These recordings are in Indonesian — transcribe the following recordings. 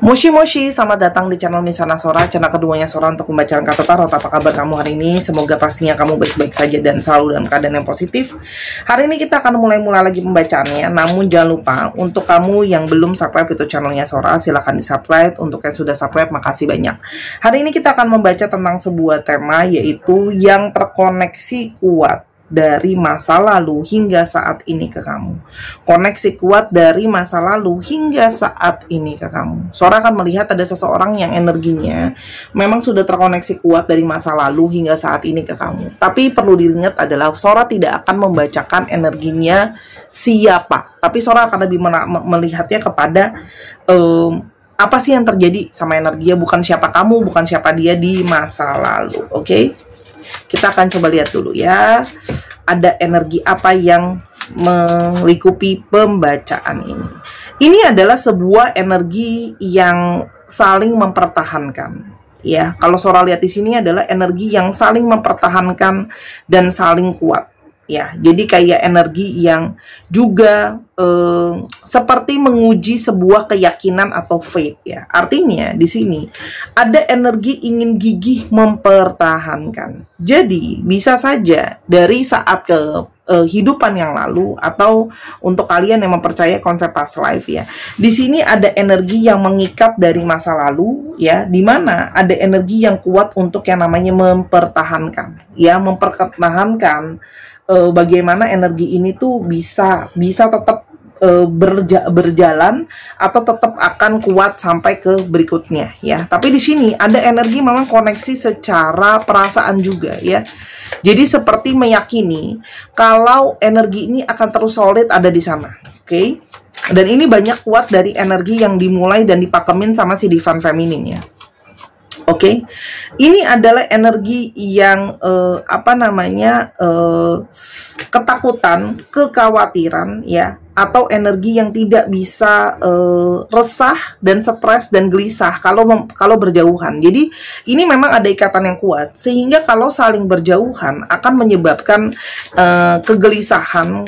Moshi Moshi, selamat datang di channel Misana Sora, channel keduanya Sora untuk membacakan kartu tarot. Apa kabar kamu hari ini? Semoga pastinya kamu baik-baik saja dan selalu dalam keadaan yang positif. Hari ini kita akan mulai lagi pembacaannya. Namun jangan lupa, untuk kamu yang belum subscribe itu channelnya Sora, silahkan di subscribe. Untuk yang sudah subscribe, makasih banyak. Hari ini kita akan membaca tentang sebuah tema, yaitu yang terkoneksi kuat dari masa lalu hingga saat ini ke kamu. Koneksi kuat dari masa lalu hingga saat ini ke kamu. Sora akan melihat ada seseorang yang energinya memang sudah terkoneksi kuat dari masa lalu hingga saat ini ke kamu. Tapi perlu diingat adalah Sora tidak akan membacakan energinya siapa, tapi Sora akan lebih melihatnya kepada apa sih yang terjadi sama energinya, bukan siapa kamu, bukan siapa dia di masa lalu. Oke? Kita akan coba lihat dulu ya, ada energi apa yang melingkupi pembacaan ini. Ini adalah sebuah energi yang saling mempertahankan. Ya, kalau Sora lihat di sini adalah energi yang saling mempertahankan dan saling kuat. Ya, jadi kayak energi yang juga seperti menguji sebuah keyakinan atau faith ya. Artinya di sini ada energi ingin gigih mempertahankan. Jadi bisa saja dari saat kehidupan yang lalu, atau untuk kalian yang mempercayai konsep past life ya. Di sini ada energi yang mengikat dari masa lalu ya, di mana ada energi yang kuat untuk yang namanya mempertahankan ya, mempertahankan bagaimana energi ini tuh bisa tetap berjalan atau tetap akan kuat sampai ke berikutnya ya. Tapi di sini ada energi memang koneksi secara perasaan juga ya. Jadi seperti meyakini kalau energi ini akan terus solid ada di sana. Oke? Dan ini banyak kuat dari energi yang dimulai dan dipakemin sama si Divine Feminine ya. Oke, ini adalah energi yang ketakutan, kekhawatiran ya, atau energi yang tidak bisa resah dan stres dan gelisah kalau berjauhan. Jadi ini memang ada ikatan yang kuat, sehingga kalau saling berjauhan akan menyebabkan kegelisahan,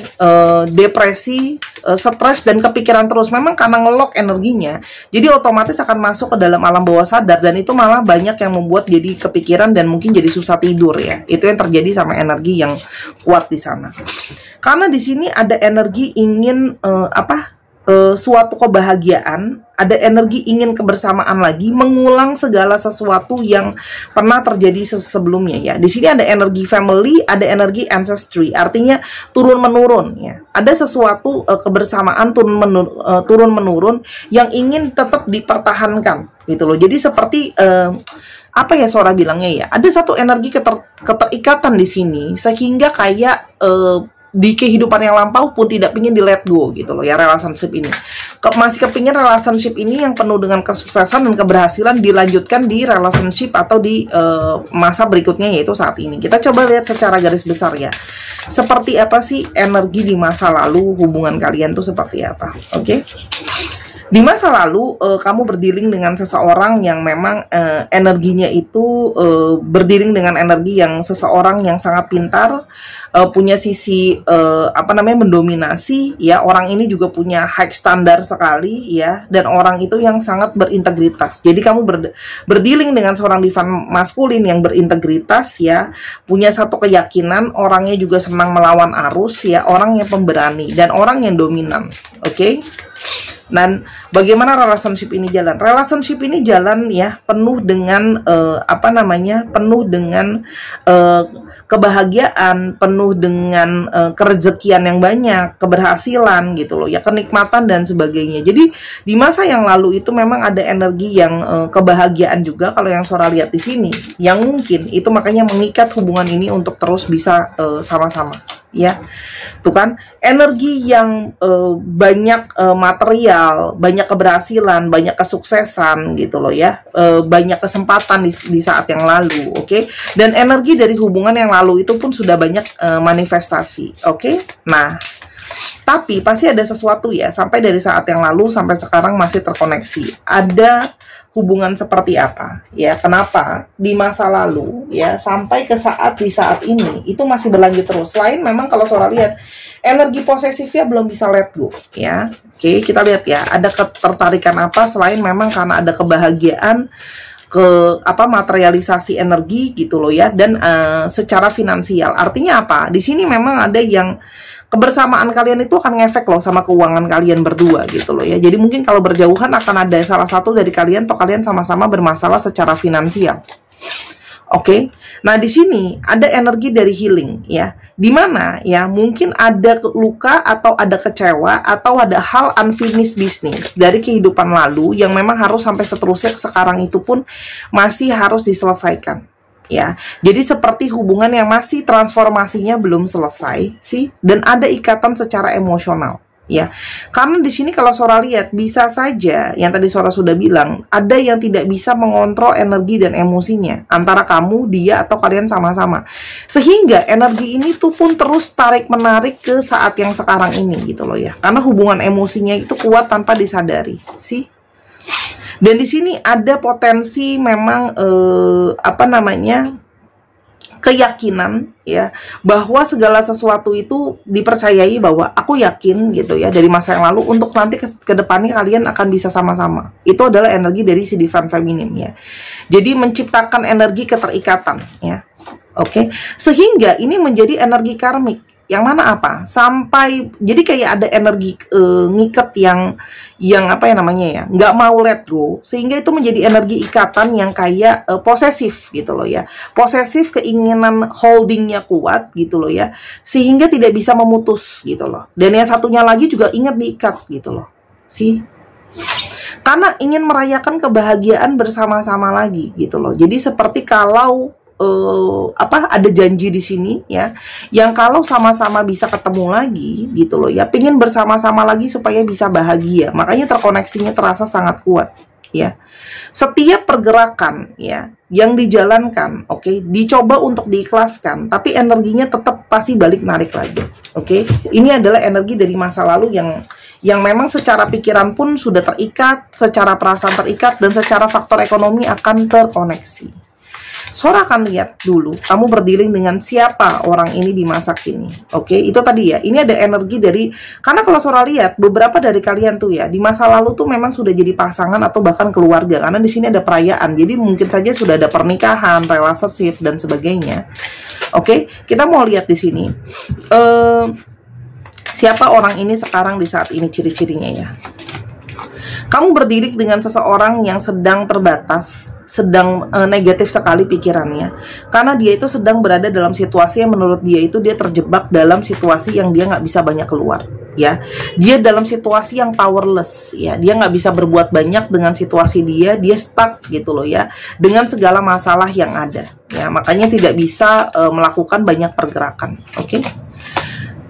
depresi, stres dan kepikiran terus. Memang karena ngelok energinya, jadi otomatis akan masuk ke dalam alam bawah sadar, dan itu malah banyak yang membuat jadi kepikiran dan mungkin jadi susah tidur ya. Itu yang terjadi sama energi yang kuat di sana. Karena di sini ada energi ingin suatu kebahagiaan, ada energi ingin kebersamaan lagi, mengulang segala sesuatu yang pernah terjadi sebelumnya ya. Di sini ada energi family, ada energi ancestry, artinya turun menurun ya. Ada sesuatu kebersamaan turun menurun yang ingin tetap dipertahankan gitu loh. Jadi seperti apa ya Sora bilangnya ya, ada satu energi keterikatan di sini, sehingga kayak di kehidupan yang lampau pun tidak ingin di let go gitu loh ya, relationship ini. Masih kepingin relationship ini yang penuh dengan kesuksesan dan keberhasilan dilanjutkan di relationship atau di masa berikutnya, yaitu saat ini. Kita coba lihat secara garis besar ya, seperti apa sih energi di masa lalu hubungan kalian tuh seperti apa. Oke? Di masa lalu kamu berdealing dengan seseorang yang memang energinya itu berdealing dengan energi yang seseorang yang sangat pintar, punya sisi mendominasi ya. Orang ini juga punya high standar sekali ya, dan orang itu yang sangat berintegritas. Jadi kamu berdealing dengan seorang divine maskulin yang berintegritas ya, punya satu keyakinan, orangnya juga senang melawan arus ya, orang yang pemberani dan orang yang dominan. Oke? Dan bagaimana relationship ini jalan? Relationship ini jalan ya, penuh dengan penuh dengan kebahagiaan, penuh dengan kerezekian yang banyak, keberhasilan gitu loh ya, kenikmatan dan sebagainya. Jadi di masa yang lalu itu memang ada energi yang kebahagiaan juga kalau yang Sora lihat di sini, yang mungkin itu makanya mengikat hubungan ini untuk terus bisa sama-sama ya. Tuh kan, energi yang banyak material, banyak keberhasilan, banyak kesuksesan gitu loh ya, banyak kesempatan di saat yang lalu. Oke? Dan energi dari hubungan yang lalu itu pun sudah banyak manifestasi. Oke? Nah, Tapi pasti ada sesuatu ya, sampai dari saat yang lalu sampai sekarang masih terkoneksi. Ada hubungan seperti apa ya, kenapa di masa lalu ya sampai ke di saat ini itu masih berlanjut terus. Selain memang kalau Sora lihat energi posesifnya belum bisa let go ya. Oke, kita lihat ya, ada ketertarikan apa selain memang karena ada kebahagiaan, materialisasi energi gitu loh ya, dan secara finansial. Artinya apa? Di sini memang ada yang kebersamaan kalian itu akan ngefek loh sama keuangan kalian berdua gitu loh ya. Jadi mungkin kalau berjauhan akan ada salah satu dari kalian atau kalian sama-sama bermasalah secara finansial. Oke. Nah, di sini ada energi dari healing ya. Dimana ya mungkin ada luka atau ada kecewa atau ada hal unfinished business dari kehidupan lalu yang memang harus sampai seterusnya sekarang itu pun masih harus diselesaikan. Ya, jadi seperti hubungan yang masih transformasinya belum selesai sih, dan ada ikatan secara emosional ya. Karena di sini kalau Sora lihat bisa saja yang tadi Sora sudah bilang, ada yang tidak bisa mengontrol energi dan emosinya antara kamu, dia, atau kalian sama-sama. Sehingga energi ini tuh pun terus tarik-menarik ke saat yang sekarang ini gitu loh ya. Karena hubungan emosinya itu kuat tanpa disadari sih. Dan di sini ada potensi memang keyakinan ya, bahwa segala sesuatu itu dipercayai, bahwa aku yakin gitu ya dari masa yang lalu untuk nanti ke depannya kalian akan bisa sama-sama. Itu adalah energi dari si Divine Feminine ya. Jadi menciptakan energi keterikatan ya. Oke. Sehingga ini menjadi energi karmik. Yang mana apa? Sampai jadi kayak ada energi ngikat yang nggak mau let go, sehingga itu menjadi energi ikatan yang kayak posesif gitu loh ya. Posesif, keinginan holdingnya kuat gitu loh ya, sehingga tidak bisa memutus gitu loh. Dan yang satunya lagi juga ingat diikat gitu loh sih, karena ingin merayakan kebahagiaan bersama-sama lagi gitu loh. Jadi seperti kalau ada janji di sini ya, yang kalau sama-sama bisa ketemu lagi gitu loh ya, pingin bersama-sama lagi supaya bisa bahagia, makanya terkoneksinya terasa sangat kuat ya. Setiap pergerakan ya yang dijalankan, oke, dicoba untuk diikhlaskan, tapi energinya tetap pasti balik narik lagi. Oke, ini adalah energi dari masa lalu yang memang secara pikiran pun sudah terikat, secara perasaan terikat, dan secara faktor ekonomi akan terkoneksi. Sora akan lihat dulu kamu berdealing dengan siapa orang ini di masa kini. Oke, itu tadi ya. Ini ada energi dari, karena kalau Sora lihat beberapa dari kalian tuh ya di masa lalu tuh memang sudah jadi pasangan atau bahkan keluarga, karena di sini ada perayaan. Jadi mungkin saja sudah ada pernikahan, relationship dan sebagainya. Oke, kita mau lihat di sini siapa orang ini sekarang di saat ini, ciri-cirinya ya. Kamu berdiri dengan seseorang yang sedang terbatas, sedang negatif sekali pikirannya, karena dia itu sedang berada dalam situasi yang menurut dia itu dia terjebak dalam situasi yang dia nggak bisa banyak keluar ya. Dia dalam situasi yang powerless ya, dia nggak bisa berbuat banyak dengan situasi dia stuck gitu loh ya, dengan segala masalah yang ada ya, makanya tidak bisa melakukan banyak pergerakan. Oke.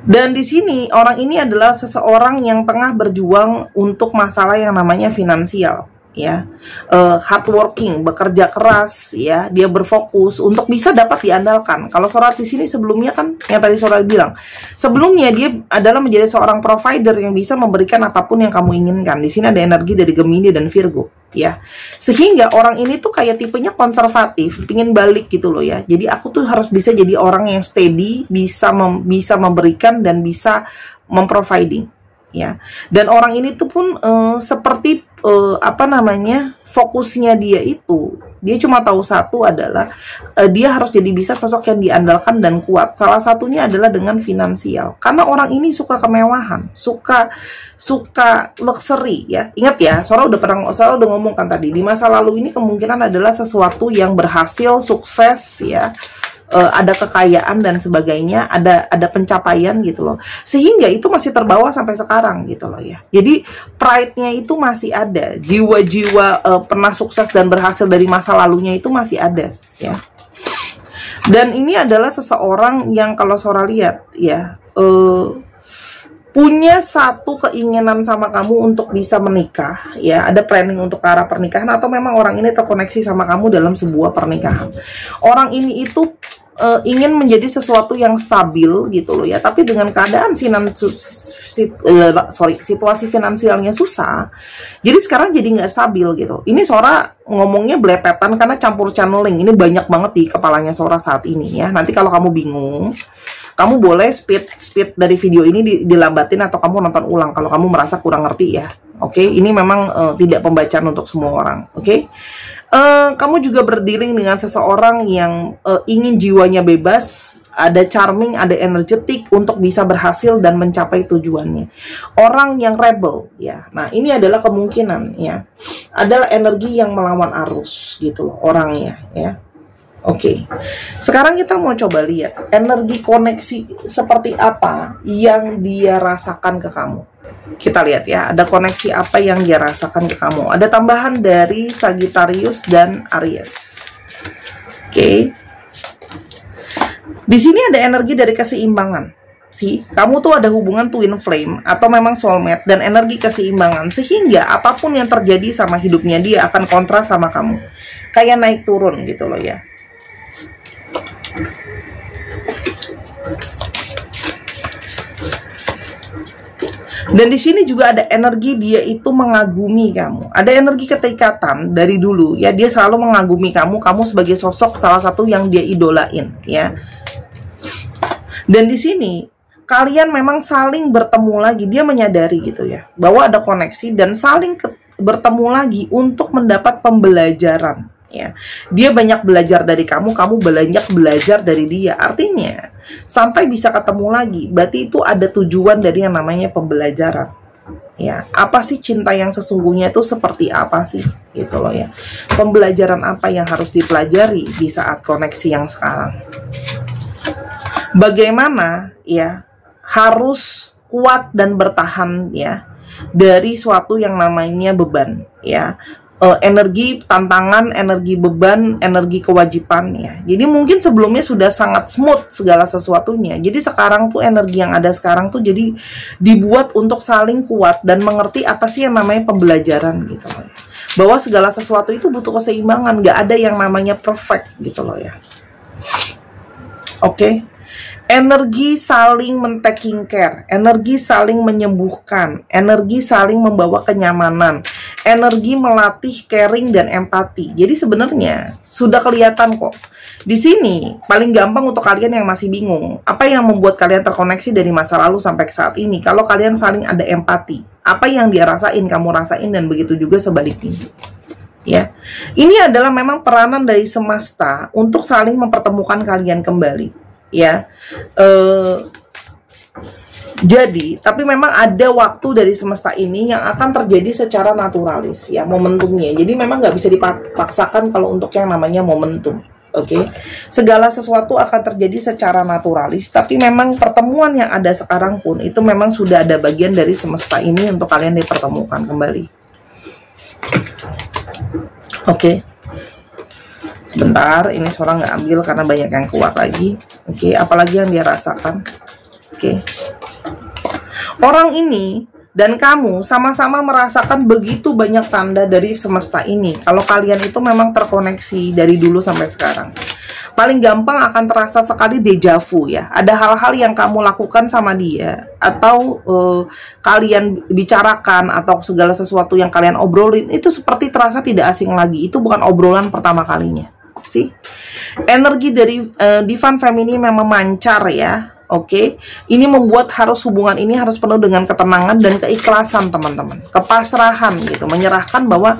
Dan di sini orang ini adalah seseorang yang tengah berjuang untuk masalah yang namanya finansial ya, hardworking, bekerja keras ya, dia berfokus untuk bisa dapat diandalkan. Kalau Sora di sini sebelumnya kan yang tadi Sora bilang, sebelumnya dia adalah menjadi seorang provider yang bisa memberikan apapun yang kamu inginkan. Di sini ada energi dari Gemini dan Virgo ya, sehingga orang ini tuh kayak tipenya konservatif, pingin balik gitu loh ya. Jadi aku tuh harus bisa jadi orang yang steady, bisa memberikan dan bisa memproviding ya. Dan orang ini tuh pun seperti fokusnya dia itu, dia cuma tahu satu adalah dia harus jadi bisa sosok yang diandalkan dan kuat. Salah satunya adalah dengan finansial, karena orang ini suka kemewahan, suka luxury ya. Ingat ya, Sora udah ngomong kan tadi, di masa lalu ini kemungkinan adalah sesuatu yang berhasil, sukses ya, ada kekayaan dan sebagainya, ada pencapaian gitu loh, sehingga itu masih terbawa sampai sekarang gitu loh ya. Jadi pride-nya itu masih ada, jiwa-jiwa pernah sukses dan berhasil dari masa lalunya itu masih ada ya. Dan ini adalah seseorang yang kalau Sora lihat ya, punya satu keinginan sama kamu untuk bisa menikah ya, ada planning untuk ke arah pernikahan, atau memang orang ini terkoneksi sama kamu dalam sebuah pernikahan. Orang ini itu ingin menjadi sesuatu yang stabil gitu loh ya, tapi dengan keadaan situasi finansialnya susah, jadi sekarang jadi nggak stabil gitu. Ini Sora ngomongnya belepetan karena campur channeling, ini banyak banget di kepalanya Sora saat ini ya. Nanti kalau kamu bingung, kamu boleh speed dari video ini dilambatin atau kamu nonton ulang kalau kamu merasa kurang ngerti ya. Oke, ini memang tidak pembacaan untuk semua orang. Oke. Kamu juga berdealing dengan seseorang yang ingin jiwanya bebas, ada charming, ada energetik untuk bisa berhasil dan mencapai tujuannya. Orang yang rebel ya. Nah, ini adalah kemungkinan ya. Adalah energi yang melawan arus gitu loh orangnya ya. Oke. Sekarang kita mau coba lihat energi koneksi seperti apa yang dia rasakan ke kamu. Kita lihat ya, ada koneksi apa yang dia rasakan ke kamu. Ada tambahan dari Sagittarius dan Aries. Oke. Di sini ada energi dari keseimbangan. Kamu tuh ada hubungan twin flame atau memang soulmate dan energi keseimbangan, sehingga apapun yang terjadi sama hidupnya dia akan kontras sama kamu. Kayak naik turun gitu loh ya. Dan di sini juga ada energi dia itu mengagumi kamu. Ada energi keterikatan dari dulu ya, dia selalu mengagumi kamu sebagai sosok salah satu yang dia idolain ya. Dan di sini kalian memang saling bertemu lagi, dia menyadari gitu ya, bahwa ada koneksi dan saling bertemu lagi untuk mendapat pembelajaran ya. Dia banyak belajar dari kamu banyak belajar dari dia. Artinya sampai bisa ketemu lagi, berarti itu ada tujuan dari yang namanya pembelajaran ya. Apa sih cinta yang sesungguhnya itu seperti apa sih gitu loh ya. Pembelajaran apa yang harus dipelajari di saat koneksi yang sekarang. Bagaimana ya harus kuat dan bertahan ya dari suatu yang namanya beban ya. Energi tantangan, energi beban, energi kewajiban ya. Jadi mungkin sebelumnya sudah sangat smooth segala sesuatunya. Jadi sekarang tuh energi yang ada sekarang tuh jadi dibuat untuk saling kuat dan mengerti apa sih yang namanya pembelajaran gitu loh ya. Bahwa segala sesuatu itu butuh keseimbangan, nggak ada yang namanya perfect gitu loh ya. Oke. Energi saling men-taking care, energi saling menyembuhkan, energi saling membawa kenyamanan, energi melatih caring dan empati. Jadi sebenarnya sudah kelihatan kok. Di sini paling gampang untuk kalian yang masih bingung, apa yang membuat kalian terkoneksi dari masa lalu sampai saat ini. Kalau kalian saling ada empati, apa yang dia rasain, kamu rasain, dan begitu juga sebaliknya. Ya, ini adalah memang peranan dari semesta untuk saling mempertemukan kalian kembali. Ya, jadi tapi memang ada waktu dari semesta ini yang akan terjadi secara naturalis ya, momentumnya. Jadi memang nggak bisa dipaksakan kalau untuk yang namanya momentum. Oke, segala sesuatu akan terjadi secara naturalis, tapi memang pertemuan yang ada sekarang pun itu memang sudah ada bagian dari semesta ini untuk kalian dipertemukan kembali. Oke. Sebentar, ini Sora nggak ambil karena banyak yang kuat lagi. Oke, apalagi yang dia rasakan. Oke. Orang ini dan kamu sama-sama merasakan begitu banyak tanda dari semesta ini. Kalau kalian itu memang terkoneksi dari dulu sampai sekarang. Paling gampang akan terasa sekali deja vu ya. Ada hal-hal yang kamu lakukan sama dia, atau kalian bicarakan, atau segala sesuatu yang kalian obrolin itu seperti terasa tidak asing lagi. Itu bukan obrolan pertama kalinya. Energi dari Divine Feminine memang memancar ya. Oke, ini membuat hubungan ini harus penuh dengan ketenangan dan keikhlasan teman-teman, kepasrahan gitu, menyerahkan bahwa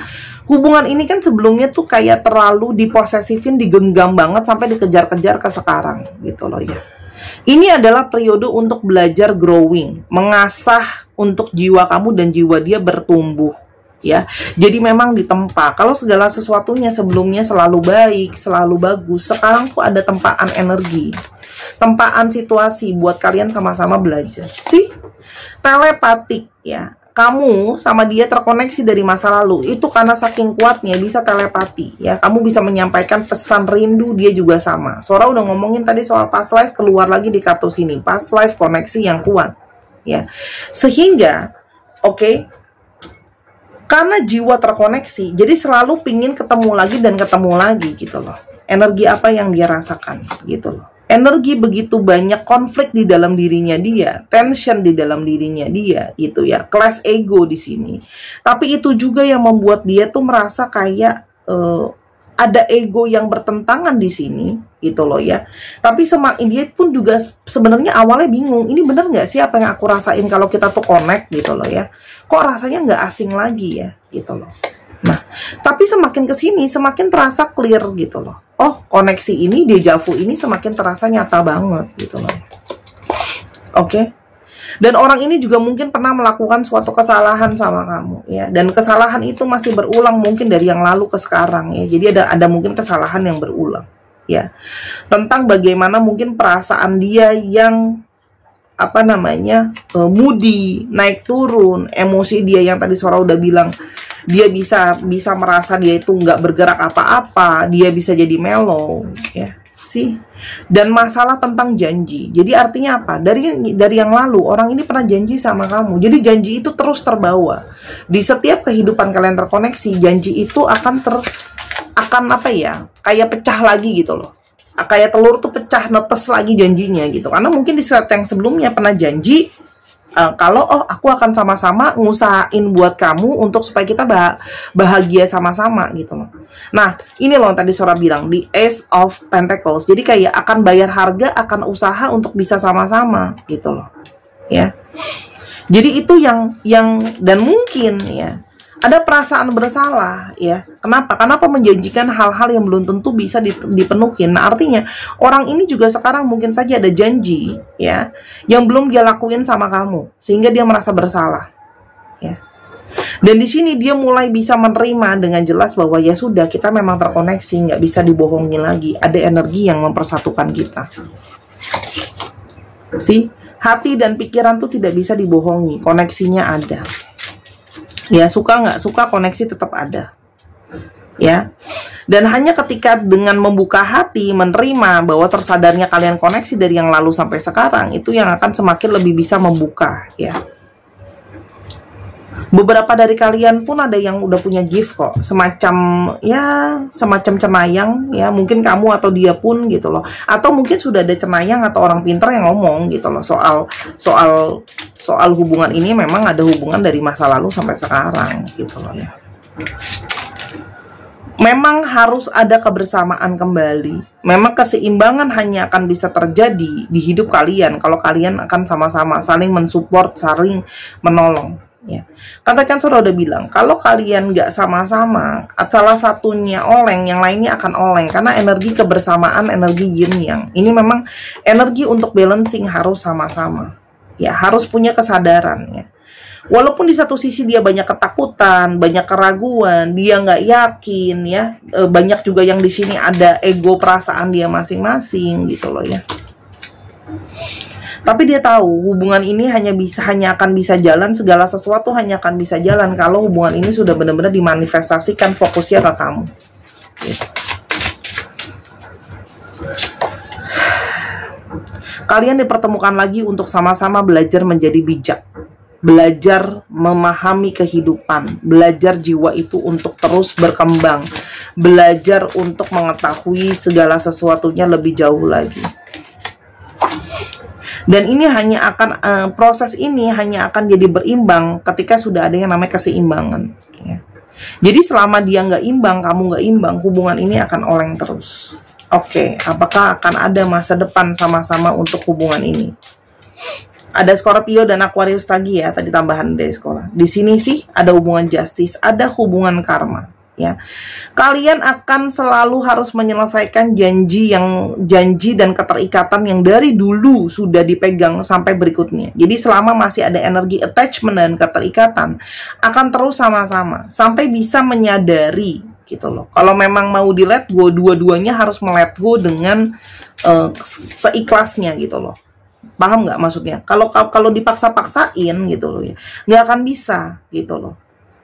hubungan ini kan sebelumnya tuh kayak terlalu diposesifin, digenggam banget sampai dikejar-kejar ke sekarang gitu loh ya. Ini adalah periode untuk belajar growing, mengasah untuk jiwa kamu dan jiwa dia bertumbuh. Ya, jadi memang ditempa. Kalau segala sesuatunya sebelumnya selalu baik, selalu bagus, sekarang tuh ada tempaan energi, tempaan situasi buat kalian sama-sama belajar. Telepatik ya. Kamu sama dia terkoneksi dari masa lalu itu karena saking kuatnya bisa telepati ya. Kamu bisa menyampaikan pesan rindu, dia juga sama. Sora udah ngomongin tadi soal past life, keluar lagi di kartu sini, past life koneksi yang kuat ya. Sehingga karena jiwa terkoneksi, jadi selalu pingin ketemu lagi dan ketemu lagi gitu loh. Energi apa yang dia rasakan gitu loh. energi begitu banyak konflik di dalam dirinya dia, tension di dalam dirinya dia gitu ya, clash ego di sini. Tapi itu juga yang membuat dia tuh merasa kayak ada ego yang bertentangan di sini gitu loh ya. Tapi dia pun juga sebenarnya awalnya bingung, ini bener nggak sih apa yang aku rasain kalau kita tuh connect gitu loh ya. Kok rasanya nggak asing lagi ya gitu loh. Nah, tapi semakin kesini semakin terasa clear gitu loh. Oh, koneksi ini, deja vu ini semakin terasa nyata banget gitu loh. Oke. Dan orang ini juga mungkin pernah melakukan suatu kesalahan sama kamu ya. Dan kesalahan itu masih berulang mungkin dari yang lalu ke sekarang ya. Jadi ada mungkin kesalahan yang berulang ya. Tentang bagaimana mungkin perasaan dia yang moody, naik turun, emosi dia yang tadi Sora udah bilang, dia bisa merasa dia itu nggak bergerak apa-apa, dia bisa jadi mellow ya sih. Dan masalah tentang janji, jadi artinya apa, dari yang lalu orang ini pernah janji sama kamu, jadi janji itu terus terbawa di setiap kehidupan kalian terkoneksi. Janji itu akan kayak pecah lagi gitu loh, kayak telur tuh pecah, netes lagi janjinya gitu. Karena mungkin di saat yang sebelumnya pernah janji kalau aku akan sama-sama ngusahain buat kamu untuk supaya kita bahagia sama-sama gitu loh. Nah, ini loh tadi Sora bilang di Ace of Pentacles. Jadi kayak akan bayar harga, akan usaha untuk bisa sama-sama gitu loh. Ya. Jadi itu yang dan mungkin ya ada perasaan bersalah ya. Kenapa menjanjikan hal-hal yang belum tentu bisa dipenuhin. Nah, artinya orang ini juga sekarang mungkin saja ada janji ya yang belum dia lakuin sama kamu sehingga dia merasa bersalah ya. Dan di sini dia mulai bisa menerima dengan jelas bahwa ya sudah, kita memang terkoneksi, nggak bisa dibohongi lagi. Ada energi yang mempersatukan kita. Hati dan pikiran tuh tidak bisa dibohongi, koneksinya ada. Ya, suka nggak suka, koneksi tetap ada ya. Dan hanya ketika dengan membuka hati, menerima bahwa tersadarnya kalian koneksi dari yang lalu sampai sekarang, itu yang akan semakin lebih bisa membuka ya. Beberapa dari kalian pun ada yang udah punya gift kok, semacam cenayang ya, mungkin kamu atau dia pun gitu loh. Atau mungkin sudah ada cenayang atau orang pintar yang ngomong gitu loh soal hubungan ini. Memang ada hubungan dari masa lalu sampai sekarang gitu loh ya. Memang harus ada kebersamaan kembali. Memang keseimbangan hanya akan bisa terjadi di hidup kalian kalau kalian akan sama-sama saling mensupport, saling menolong ya. Katakan Sora udah bilang, kalau kalian nggak sama-sama, salah satunya oleng, yang lainnya akan oleng. Karena energi kebersamaan, energi yin yang ini memang energi untuk balancing harus sama-sama ya, harus punya kesadaran ya. Walaupun di satu sisi dia banyak ketakutan, banyak keraguan, dia nggak yakin ya, banyak juga yang di sini ada ego, perasaan dia masing-masing gitu loh ya. Tapi dia tahu hubungan ini hanya akan bisa jalan, segala sesuatu hanya akan bisa jalan kalau hubungan ini sudah benar-benar dimanifestasikan fokusnya ke kamu gitu. Kalian dipertemukan lagi untuk sama-sama belajar menjadi bijak, belajar memahami kehidupan, belajar jiwa itu untuk terus berkembang, belajar untuk mengetahui segala sesuatunya lebih jauh lagi. Dan ini hanya akan proses ini hanya akan jadi berimbang ketika sudah ada yang namanya keseimbangan ya. Jadi selama dia nggak imbang, kamu nggak imbang, hubungan ini akan oleng terus. Oke, apakah akan ada masa depan sama-sama untuk hubungan ini? Ada Scorpio dan Aquarius tadi ya, tadi tambahan dari sekolah. Di sini sih ada hubungan justice, ada hubungan karma ya. Kalian akan selalu harus menyelesaikan janji dan keterikatan yang dari dulu sudah dipegang sampai berikutnya. Jadi selama masih ada energi attachment dan keterikatan, akan terus sama-sama sampai bisa menyadari gitu loh. Kalau memang mau di let go, dua-duanya harus melet go dengan seikhlasnya gitu loh. Paham nggak maksudnya? Kalau dipaksa-paksain gitu loh ya, nggak akan bisa gitu loh.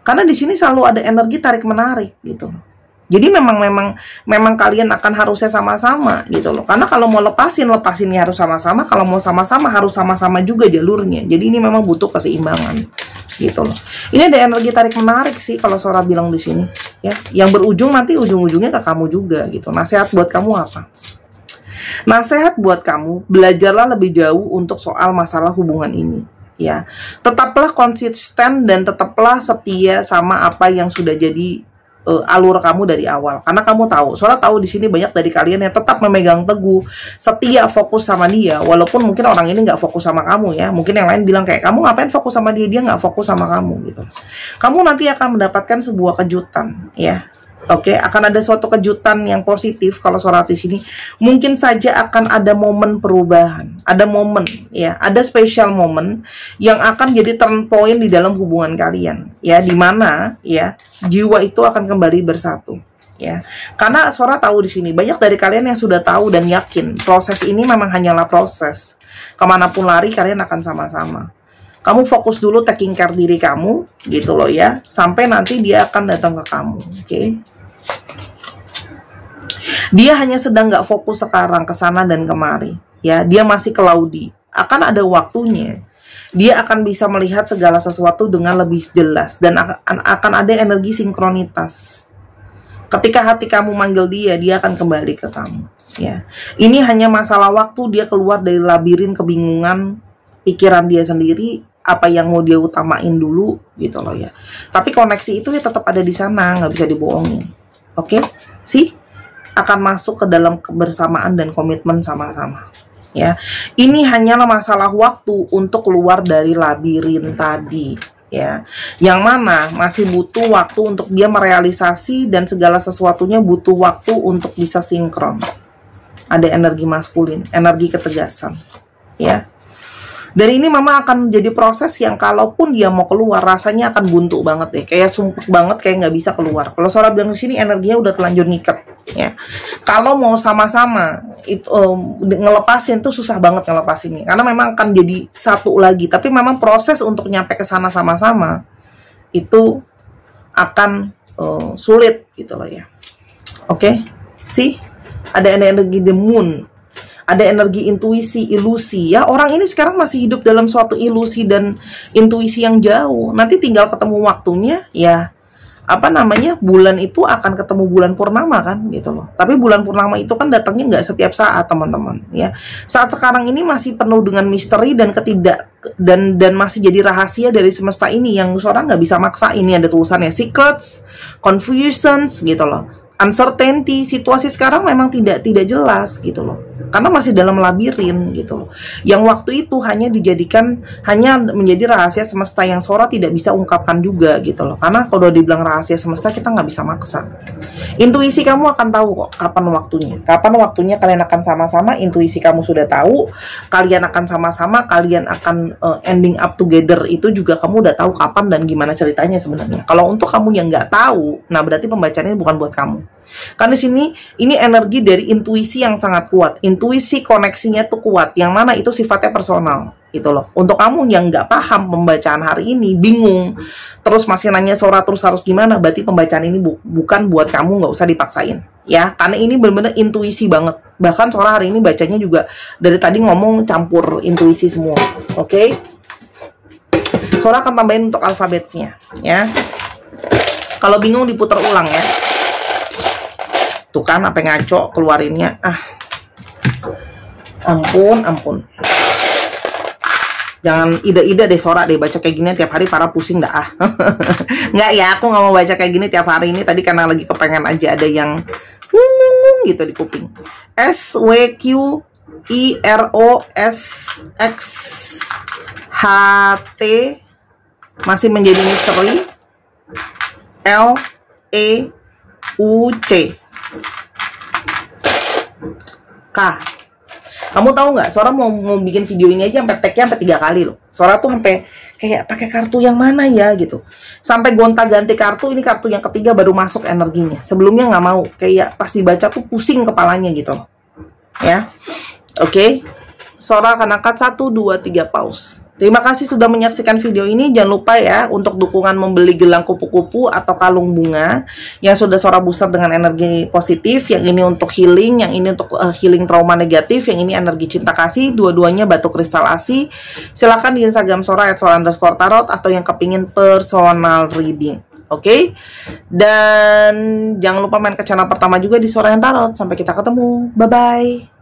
Karena di sini selalu ada energi tarik menarik gitu loh. Jadi memang kalian akan harusnya sama-sama gitu loh. Karena kalau mau lepasinnya harus sama-sama. Kalau mau sama-sama harus sama-sama juga jalurnya. Jadi ini memang butuh keseimbangan gitu loh. Ini ada energi tarik menarik sih kalau Sora bilang di sini ya. Yang berujung nanti ujung-ujungnya ke kamu juga gitu. Nasihat buat kamu apa? Nasehat buat kamu, belajarlah lebih jauh untuk soal masalah hubungan ini. Ya, tetaplah konsisten dan tetaplah setia sama apa yang sudah jadi alur kamu dari awal. Karena kamu tahu, Sora tahu di sini banyak dari kalian yang tetap memegang teguh, setia, fokus sama dia. Walaupun mungkin orang ini nggak fokus sama kamu ya. Mungkin yang lain bilang kayak, kamu ngapain fokus sama dia, dia nggak fokus sama kamu gitu. Kamu nanti akan mendapatkan sebuah kejutan ya. Oke, akan ada suatu kejutan yang positif kalau Sora di sini. Mungkin saja akan ada momen perubahan, ada momen ya, ada special momen yang akan jadi turn point di dalam hubungan kalian ya, di mana ya jiwa itu akan kembali bersatu ya. Karena Sora tahu di sini banyak dari kalian yang sudah tahu dan yakin proses ini memang hanyalah proses. Kemanapun lari kalian akan sama-sama. Kamu fokus dulu taking care diri kamu gitu loh ya, sampai nanti dia akan datang ke kamu. Oke. Dia hanya sedang nggak fokus sekarang ke sana dan kemari ya, dia masih ke Laudi. Akan ada waktunya dia akan bisa melihat segala sesuatu dengan lebih jelas dan akan ada energi sinkronitas. Ketika hati kamu manggil dia, dia akan kembali ke kamu ya. Ini hanya masalah waktu dia keluar dari labirin kebingungan pikiran dia sendiri, apa yang mau dia utamain dulu gitu loh ya. Tapi koneksi itu ya tetap ada di sana, nggak bisa dibohongin. Oke, sih akan masuk ke dalam kebersamaan dan komitmen sama-sama ya. Ini hanyalah masalah waktu untuk keluar dari labirin tadi ya, yang mana masih butuh waktu untuk dia merealisasi, dan segala sesuatunya butuh waktu untuk bisa sinkron. Ada energi maskulin, energi ketegasan ya. Dari ini mama akan jadi proses yang kalaupun dia mau keluar rasanya akan buntu banget deh, kayak sumpek banget, kayak nggak bisa keluar. Kalau Sora bilang di sini energinya udah terlanjur ngikat ya. Kalau mau sama-sama itu ngelepasin tuh susah banget ngelepasinnya, karena memang akan jadi satu lagi. Tapi memang proses untuk nyampe ke sana sama-sama itu akan sulit gitu loh ya. Oke, sih ada energi the moon. Ada energi intuisi, ilusi ya. Orang ini sekarang masih hidup dalam suatu ilusi dan intuisi yang jauh. Nanti tinggal ketemu waktunya ya. Apa namanya, bulan itu akan ketemu bulan purnama kan gitu loh. Tapi bulan purnama itu kan datangnya nggak setiap saat teman-teman ya. Saat sekarang ini masih penuh dengan misteri dan dan masih jadi rahasia dari semesta ini yang seorang nggak bisa maksa. Ini ada tulisannya secrets, confusions gitu loh. Uncertainty, situasi sekarang memang tidak jelas gitu loh, karena masih dalam labirin gitu loh. Yang waktu itu hanya menjadi rahasia semesta yang Sora tidak bisa ungkapkan juga gitu loh. Karena kalau dibilang rahasia semesta kita nggak bisa maksa. Intuisi kamu akan tahu kok kapan waktunya kalian akan sama-sama. Intuisi kamu sudah tahu, kalian akan sama-sama, kalian akan ending up together. Itu juga kamu udah tahu kapan dan gimana ceritanya sebenarnya. Kalau untuk kamu yang nggak tahu, nah berarti pembacaannya bukan buat kamu. Karena di sini ini energi dari intuisi yang sangat kuat, intuisi koneksinya tuh kuat, yang mana itu sifatnya personal gitu loh. Untuk kamu yang nggak paham pembacaan hari ini, bingung, terus masih nanya Sora terus harus gimana, berarti pembacaan ini bukan buat kamu, nggak usah dipaksain ya. Karena ini benar-benar intuisi banget. Bahkan Sora hari ini bacanya juga dari tadi ngomong campur intuisi semua. Oke, Sora akan tambahin untuk alfabetnya ya. Kalau bingung diputar ulang ya. Tuh kan, apa ngaco keluarinnya. Ampun. Jangan ide-ide deh Sora deh baca kayak gini tiap hari, para pusing dah. Nggak ya, aku nggak mau baca kayak gini tiap hari ini. Tadi karena lagi kepengen aja ada yang gitu di kuping. SWQIROSXHT masih menjadi misteri. LEUC K. Kamu tahu nggak, Sora mau bikin video ini aja sampai tag-nya sampai 3 kali loh. Sora tuh sampai kayak pakai kartu yang mana ya gitu. Sampai gonta-ganti kartu, ini kartu yang ketiga baru masuk energinya. Sebelumnya nggak mau, kayak pas dibaca tuh pusing kepalanya gitu loh. Ya. Oke. Sora akan angkat 1 2 3 pause. Terima kasih sudah menyaksikan video ini. Jangan lupa ya untuk dukungan membeli gelang kupu-kupu atau kalung bunga yang sudah Sora booster dengan energi positif. Yang ini untuk healing, yang ini untuk healing trauma negatif, yang ini energi cinta kasih. Dua-duanya batu kristal ASI. Silahkan di Instagram Sora @sora_tarot atau yang kepingin personal reading. Oke? Dan jangan lupa main ke channel pertama juga di Sora yang Tarot. Sampai kita ketemu. Bye-bye.